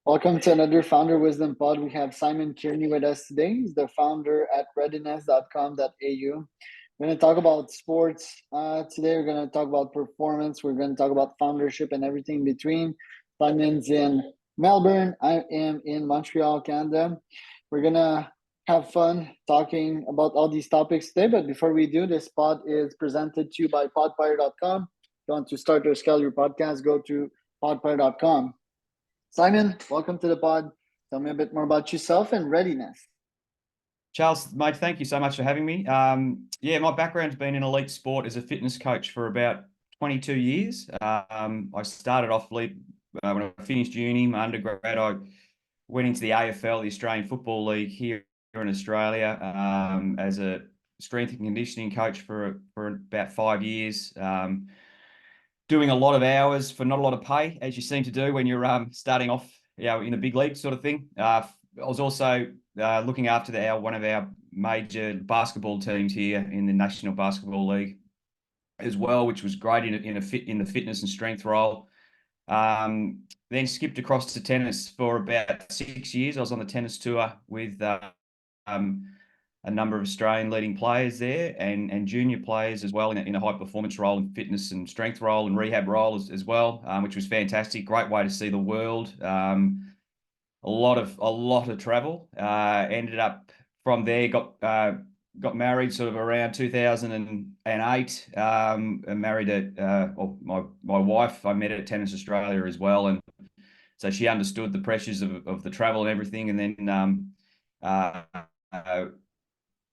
Welcome to another Founder Wisdom Pod. We have Simon Kearney with us today. He's the founder at readiness.com.au. We're going to talk about sports today. We're going to talk about performance. We're going to talk about foundership and everything in between. Simon's in Melbourne. I am in Montreal, Canada. We're going to have fun talking about all these topics today. But before we do, this pod is presented to you by podfire.com. If you want to start or scale your podcast, go to podfire.com. Simon, welcome to the pod. Tell me a bit more about yourself and readiness. Charles, mate, thank you so much for having me. My background's been in elite sport as a fitness coach for about 22 years. I started off when I finished uni, my undergrad, I went into the AFL, the Australian Football League here in Australia, as a strength and conditioning coach for about 5 years. Doing a lot of hours for not a lot of pay, as you seem to do when you're starting off, in the big league sort of thing. I was also looking after one of our major basketball teams here in the National Basketball League as well, which was great in the fitness and strength role. Then skipped across to tennis for about 6 years. I was on the tennis tour with a number of Australian leading players there and junior players as well in a high performance role and fitness and strength role and rehab role as well, which was fantastic. Great way to see the world. A lot of travel. Ended up from there, got married sort of around 2008. And married my wife. I met at Tennis Australia as well, and so she understood the pressures of the travel and everything. And then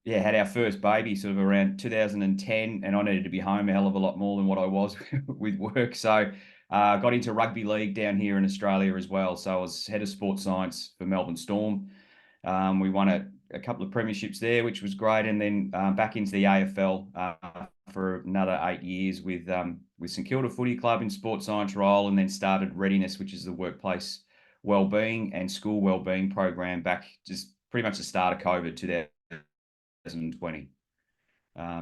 had our first baby sort of around 2010, and I needed to be home a hell of a lot more than what I was with work. So got into rugby league down here in Australia as well. So I was head of sports science for Melbourne Storm. We won a couple of premierships there, which was great. And then back into the AFL for another 8 years with St Kilda Footy Club in sports science role, and then started Readiness, which is the workplace wellbeing and school wellbeing program back just pretty much the start of COVID 2020.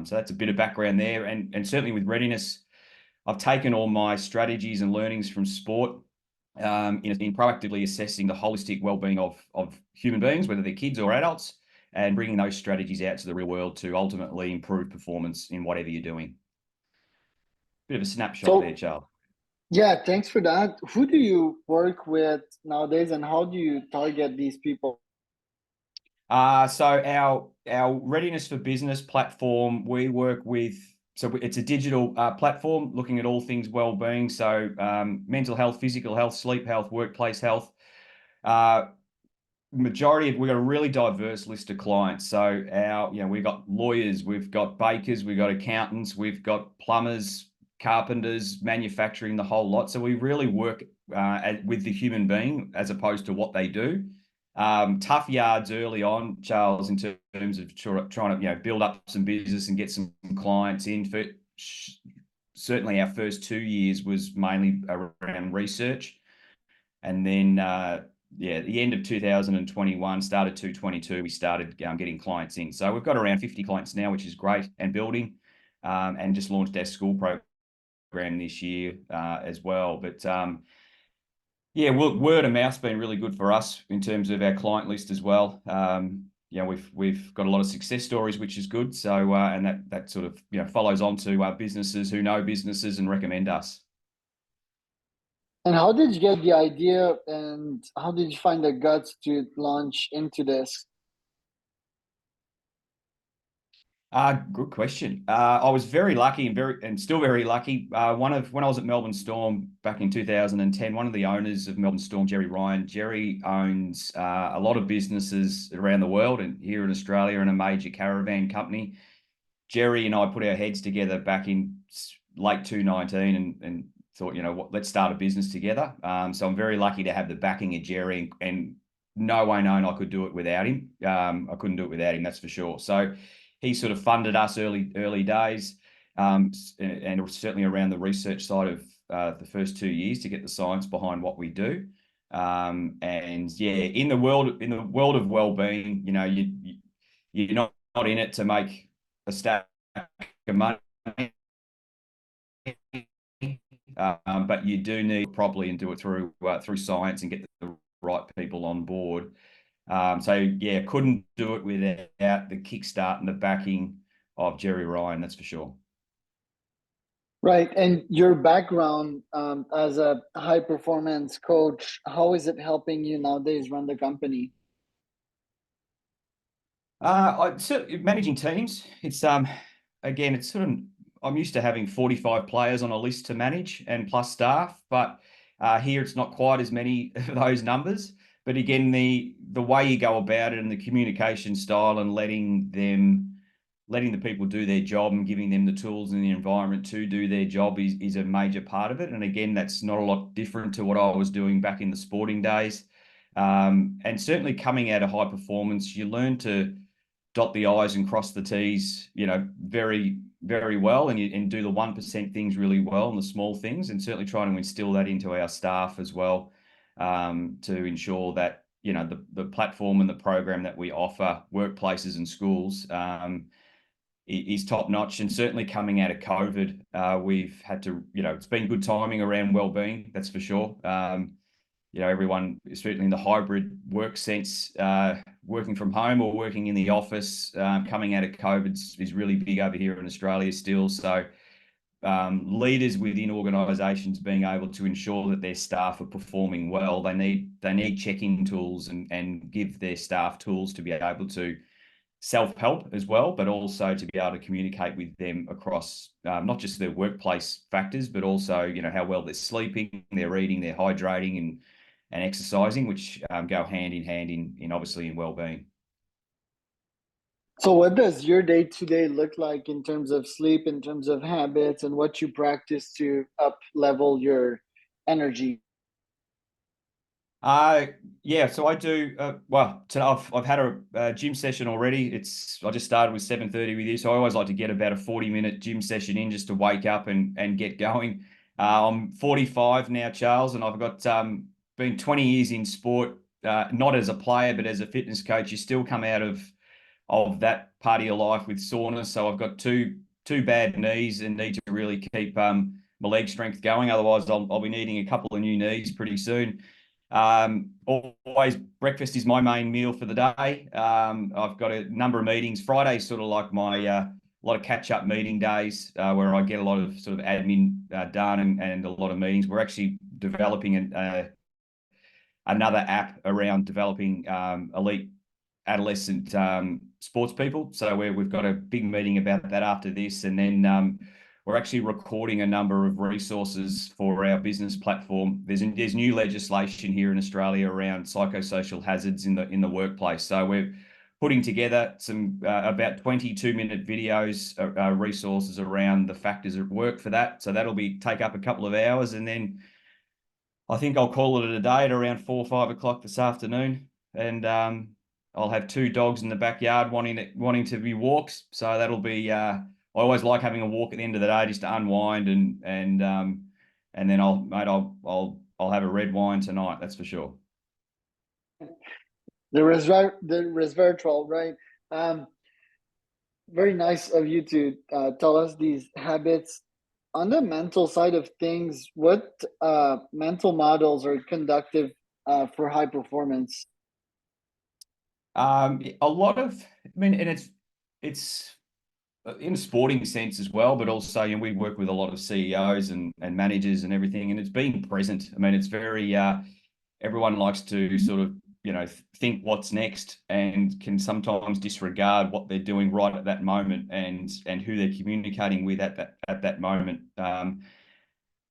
So that's a bit of background there. And certainly with Readiness, I've taken all my strategies and learnings from sport in proactively assessing the holistic well-being of human beings, whether they're kids or adults, and bringing those strategies out to the real world to ultimately improve performance in whatever you're doing. Bit of a snapshot there, Charles. Yeah, thanks for that. Who do you work with nowadays, and how do you target these people? So our Readiness for Business platform, we work with, so it's a digital platform looking at all things well-being. So mental health, physical health, sleep health, workplace health. We've got a really diverse list of clients. So we've got lawyers, we've got bakers, we've got accountants, we've got plumbers, carpenters, manufacturing, the whole lot. So we really work with the human being as opposed to what they do. Tough yards early on, Charles, in terms of trying to build up some business and get some clients in. For certainly our first 2 years was mainly around research, and then the end of 2021, started 2022, we started getting clients in. So we've got around 50 clients now, which is great and building, and just launched our school program this year as well. But word of mouth's been really good for us in terms of our client list as well. We've got a lot of success stories, which is good. So and that sort of follows on to businesses who know businesses and recommend us. And how did you get the idea, and how did you find the guts to launch into this? Good question. I was very lucky and still very lucky. When I was at Melbourne Storm back in 2010, one of the owners of Melbourne Storm, Jerry owns a lot of businesses around the world and here in Australia, and a major caravan company. Jerry and I put our heads together back in late 2019 and thought, let's start a business together. So I'm very lucky to have the backing of Jerry, and no way known I could do it without him. I couldn't do it without him, that's for sure. So he sort of funded us early days, and certainly around the research side of the first 2 years to get the science behind what we do. In the world of well-being, you're not in it to make a stack of money, but you do need properly and do it through science and get the right people on board. So yeah, couldn't do it without the kickstart and the backing of Jerry Ryan, that's for sure. Right. And your background as a high performance coach, how is it helping you nowadays run the company? Managing teams. It's again, it's sort of I'm used to having 45 players on a list to manage and plus staff, but here it's not quite as many of those numbers. But again, the way you go about it and the communication style and letting the people do their job and giving them the tools and the environment to do their job is a major part of it. And again, that's not a lot different to what I was doing back in the sporting days. And certainly coming out of high performance, you learn to dot the I's and cross the T's, very, very well, and do the 1% things really well and the small things, and certainly trying to instill that into our staff as well, to ensure that, the platform and the program that we offer workplaces and schools is top notch. And certainly coming out of COVID, we've had to, it's been good timing around wellbeing, that's for sure. Everyone, certainly in the hybrid work sense, working from home or working in the office, coming out of COVID is really big over here in Australia still. So leaders within organisations being able to ensure that their staff are performing well, they need check-in tools and give their staff tools to be able to self-help as well, but also to be able to communicate with them across not just their workplace factors, but also, how well they're sleeping, they're eating, they're hydrating and exercising, which go hand in hand in obviously in well-being. So, what does your day to day look like in terms of sleep, in terms of habits, and what you practice to up level your energy? Yeah, so I do well. So I've had a gym session already. I just started with 7:30 with you, so I always like to get about a 40-minute gym session in just to wake up and get going. I'm 45 now, Charles, and I've got been 20 years in sport, not as a player but as a fitness coach. You still come out of that part of your life with soreness. So I've got two bad knees and need to really keep my leg strength going. Otherwise, I'll be needing a couple of new knees pretty soon. Always breakfast is my main meal for the day. I've got a number of meetings. Friday's sort of like my a lot of catch-up meeting days where I get a lot of sort of admin done and a lot of meetings. We're actually developing another app around developing elite adolescent sports people. So we've got a big meeting about that after this, and then we're actually recording a number of resources for our business platform. There's new legislation here in Australia around psychosocial hazards in the workplace. So we're putting together some about 22-minute videos, resources around the factors at work for that. So that'll take up a couple of hours, and then I think I'll call it a day at around 4 or 5 o'clock this afternoon, and I'll have two dogs in the backyard wanting to be walks. So that'll be. I always like having a walk at the end of the day just to unwind and then I'll have a red wine tonight. That's for sure. The resveratrol, right? Very nice of you to tell us these habits. On the mental side of things, what mental models are conductive for high performance? A lot of, I mean, and it's in a sporting sense as well, but also, we work with a lot of CEOs and managers and everything, and it's being present. I mean, it's very, everyone likes to sort of, think what's next and can sometimes disregard what they're doing right at that moment and who they're communicating with at that moment.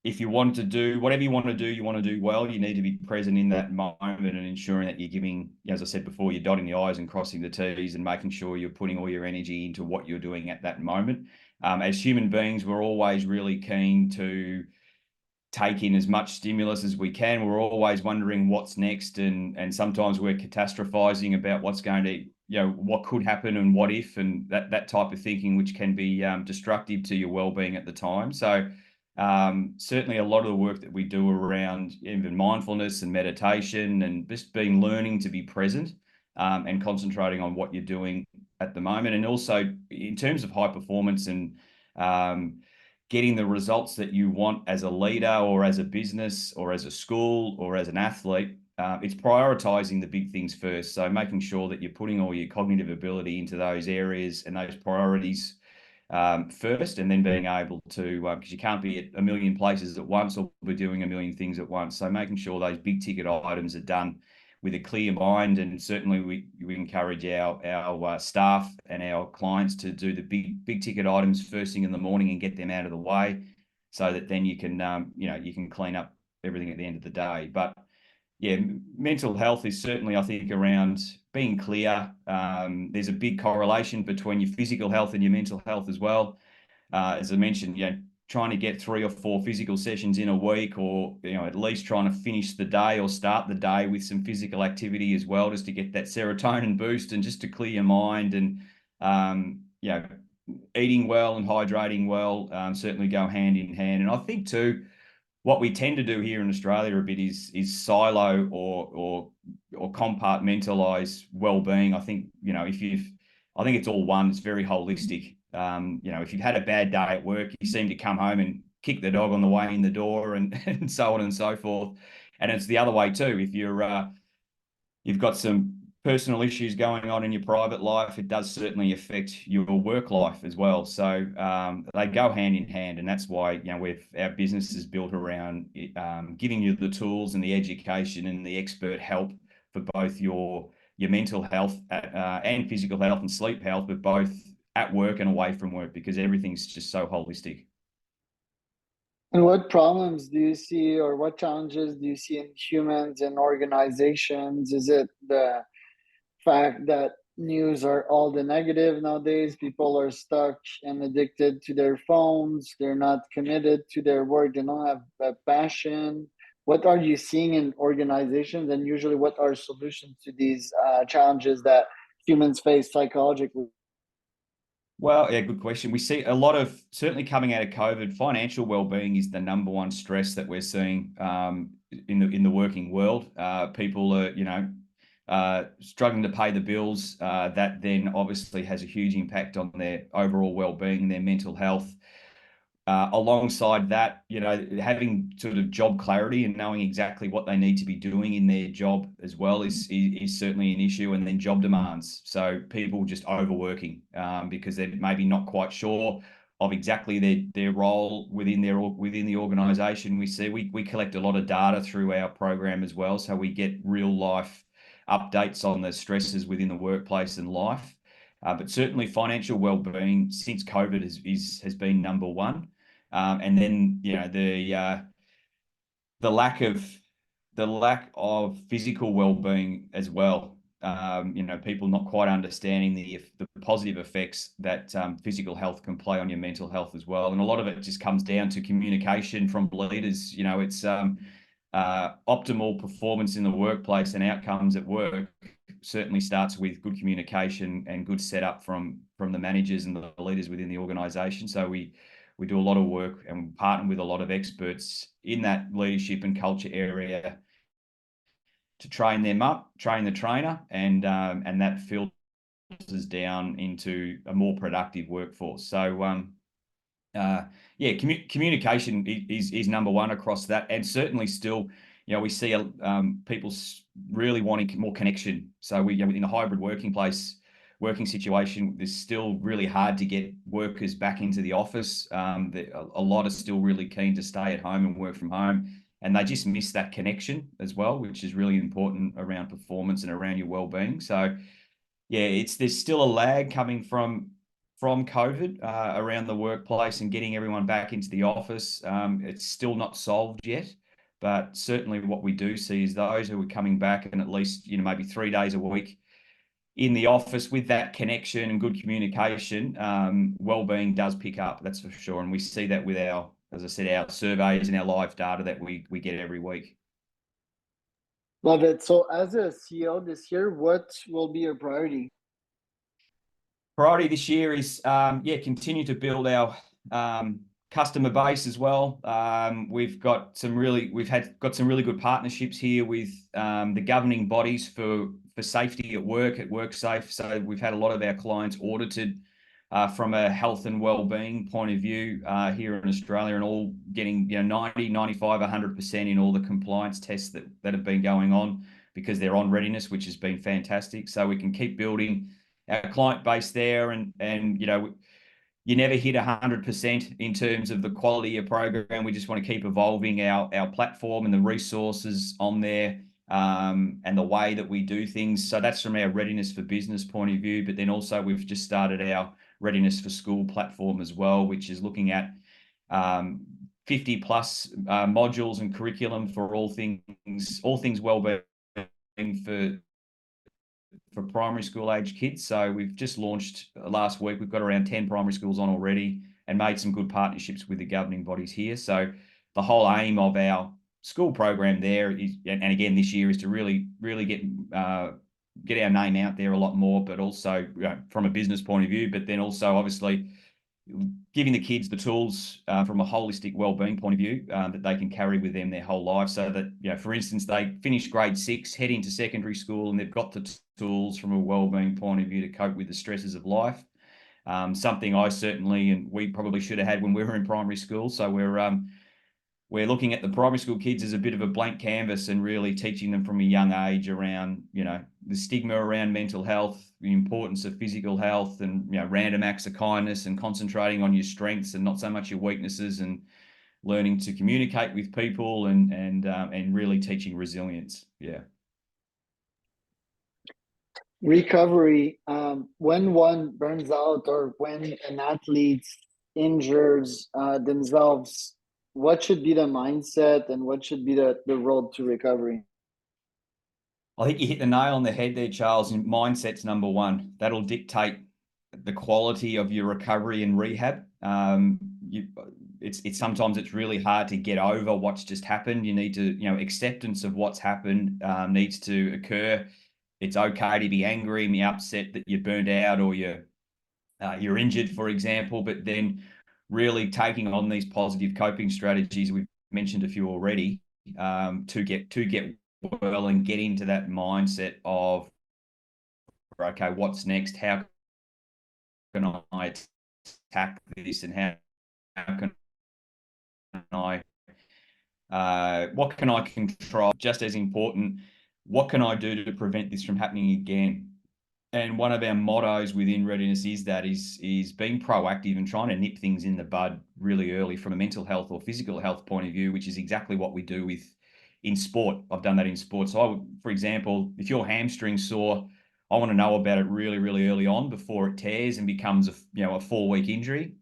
If you want to do whatever you want to do well, you need to be present in that moment and ensuring that you're giving, as I said before, you're dotting the I's and crossing the T's and making sure you're putting all your energy into what you're doing at that moment. As human beings, we're always really keen to take in as much stimulus as we can. We're always wondering what's next, and sometimes we're catastrophizing about what's going to, what could happen and what if, and that type of thinking, which can be destructive to your well-being at the time. So certainly a lot of the work that we do around even mindfulness and meditation and just learning to be present and concentrating on what you're doing at the moment. And also in terms of high performance and getting the results that you want as a leader or as a business or as a school or as an athlete, it's prioritizing the big things first. So making sure that you're putting all your cognitive ability into those areas and those priorities first, and then being able to, because you can't be at a million places at once or be doing a million things at once. So making sure those big ticket items are done with a clear mind, and certainly we encourage our staff and our clients to do the big ticket items first thing in the morning and get them out of the way, so that then you can you can clean up everything at the end of the day. But yeah, mental health is certainly, I think, around being clear. There's a big correlation between your physical health and your mental health as well. As I mentioned, trying to get 3 or 4 physical sessions in a week, or at least trying to finish the day or start the day with some physical activity as well, just to get that serotonin boost and just to clear your mind. And eating well and hydrating well certainly go hand in hand. And I think too, what we tend to do here in Australia a bit is silo or compartmentalize well-being. I think I think it's all one. It's very holistic. If you've had a bad day at work, you seem to come home and kick the dog on the way in the door, and so on and so forth. And it's the other way too. If you've got some personal issues going on in your private life, it does certainly affect your work life as well. So they go hand in hand, and that's why our business is built around giving you the tools and the education and the expert help for both your mental health and physical health and sleep health, but both at work and away from work, because everything's just so holistic. And what problems do you see, or what challenges do you see in humans and organizations? Is it the fact that news are all the negative nowadays? People are stuck and addicted to their phones. They're not committed to their work. They don't have a passion. What are you seeing in organizations, and usually what are solutions to these challenges that humans face psychologically? Well, yeah, good question. We see a lot of, certainly coming out of COVID, financial well-being is the number one stress that we're seeing in the working world. People are, struggling to pay the bills. That then obviously has a huge impact on their overall well-being and their mental health. Alongside that, having sort of job clarity and knowing exactly what they need to be doing in their job as well is certainly an issue. And then job demands. So people just overworking because they're maybe not quite sure of exactly their role within the organization. We collect a lot of data through our program as well, so we get real life updates on the stresses within the workplace and life. But certainly financial well-being since COVID has been number one. And then the lack of physical well-being as well. People not quite understanding the positive effects that physical health can play on your mental health as well. And a lot of it just comes down to communication from leaders. It's optimal performance in the workplace and outcomes at work certainly starts with good communication and good setup from the managers and the leaders within the organization. So we do a lot of work and partner with a lot of experts in that leadership and culture area to train them up, train the trainer, and that filters down into a more productive workforce. So communication is number one across that, and certainly still, we see people really wanting more connection. So we, in a hybrid working situation, it's still really hard to get workers back into the office. A lot are still really keen to stay at home and work from home, and they just miss that connection as well, which is really important around performance and around your well-being. So yeah, there's still a lag coming from COVID around the workplace and getting everyone back into the office. It's still not solved yet, but certainly what we do see is those who are coming back and at least maybe 3 days a week in the office with that connection and good communication, well-being does pick up, that's for sure. And we see that with as I said, our surveys and our live data that we get every week. Love it. So as a CEO this year, what will be your priority? Priority this year is continue to build our customer base as well. We've got some really good partnerships here with the governing bodies for safety at work, at WorkSafe. So we've had a lot of our clients audited from a health and well-being point of view here in Australia, and all getting 90, 95, 100% in all the compliance tests that have been going on, because they're on readiness, which has been fantastic. So we can keep building our client base there, and you never hit 100% in terms of the quality of program. We just want to keep evolving our platform and the resources on there, and the way that we do things. So that's from our readiness for business point of view. But then also we've just started our readiness for school platform as well, which is looking at 50 plus modules and curriculum for all things well-being for primary school age kids. So we've just launched last week. We've got around 10 primary schools on already, and made some good partnerships with the governing bodies here. So the whole aim of our school program there is, and again this year, is to really get our name out there a lot more, but also from a business point of view, but then also obviously giving the kids the tools from a holistic well-being point of view that they can carry with them their whole life. So that, for instance, they finish grade 6, head into secondary school, and they've got the tools from a well-being point of view to cope with the stresses of life. Something I certainly, and we probably should have had when we were in primary school. So we're looking at the primary school kids as a bit of a blank canvas, and really teaching them from a young age around, the stigma around mental health, the importance of physical health, and, random acts of kindness, and concentrating on your strengths and not so much your weaknesses, and learning to communicate with people, and really teaching resilience. Yeah. Recovery, when one burns out, or when an athlete injures themselves, what should be the mindset, and what should be the road to recovery? I think you hit the nail on the head there, Charles. And mindset's number one. That'll dictate the quality of your recovery and rehab. It's sometimes it's really hard to get over what's just happened. You need to, acceptance of what's happened needs to occur. It's okay to be angry and be upset that you're burned out, or you're injured, for example, but then really taking on these positive coping strategies, we've mentioned a few already, to get well and get into that mindset of, okay, what's next? How can I attack this, and how can I what can I control? Just as important, what can I do to prevent this from happening again? And one of our mottos within readiness is being proactive and trying to nip things in the bud really early from a mental health or physical health point of view, which is exactly what we do in sport. I've done that in sport. So for example, if your hamstring's sore, I want to know about it really, really early on, before it tears and becomes a 4-week injury.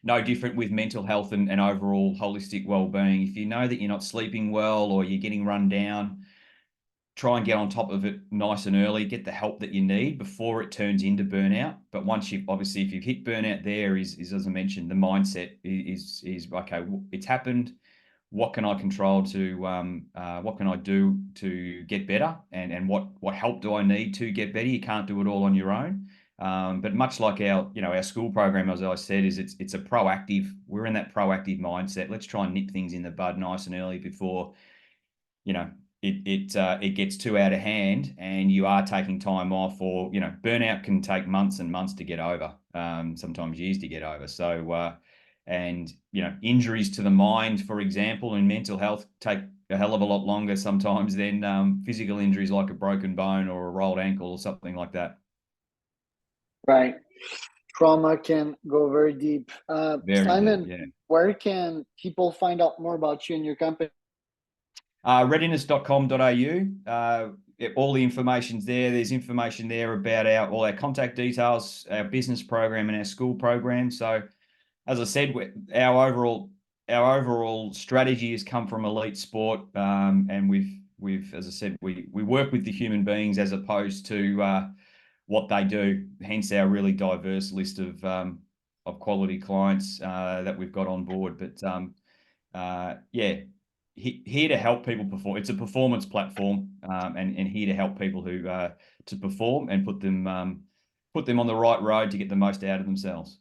No different with mental health and overall holistic well-being. If you know that you're not sleeping well, or you're getting run down, try and get on top of it nice and early. Get the help that you need before it turns into burnout. But once if you've hit burnout, there is as I mentioned, the mindset is okay, it's happened. What can I control to what can I do to get better, and what help do I need to get better? You can't do it all on your own. But much like our school program, as I said, it's a proactive. We're in that proactive mindset. Let's try and nip things in the bud nice and early before it gets too out of hand, and you are taking time off, or burnout can take months and months to get over, sometimes years to get over. So and injuries to the mind, for example, and mental health take a hell of a lot longer sometimes than physical injuries like a broken bone or a rolled ankle or something like that. Right. Trauma can go very deep. Simon, Deep, yeah. where can people find out more about you and your company? Readiness.com.au. All the information's there. There's information there about all our contact details, our business program, and our school program. So, as I said, our overall strategy has come from elite sport, and we've as I said, we work with the human beings as opposed to what they do. Hence our really diverse list of quality clients that we've got on board. But here to help people perform. It's a performance platform, and here to help people who to perform and put them on the right road to get the most out of themselves.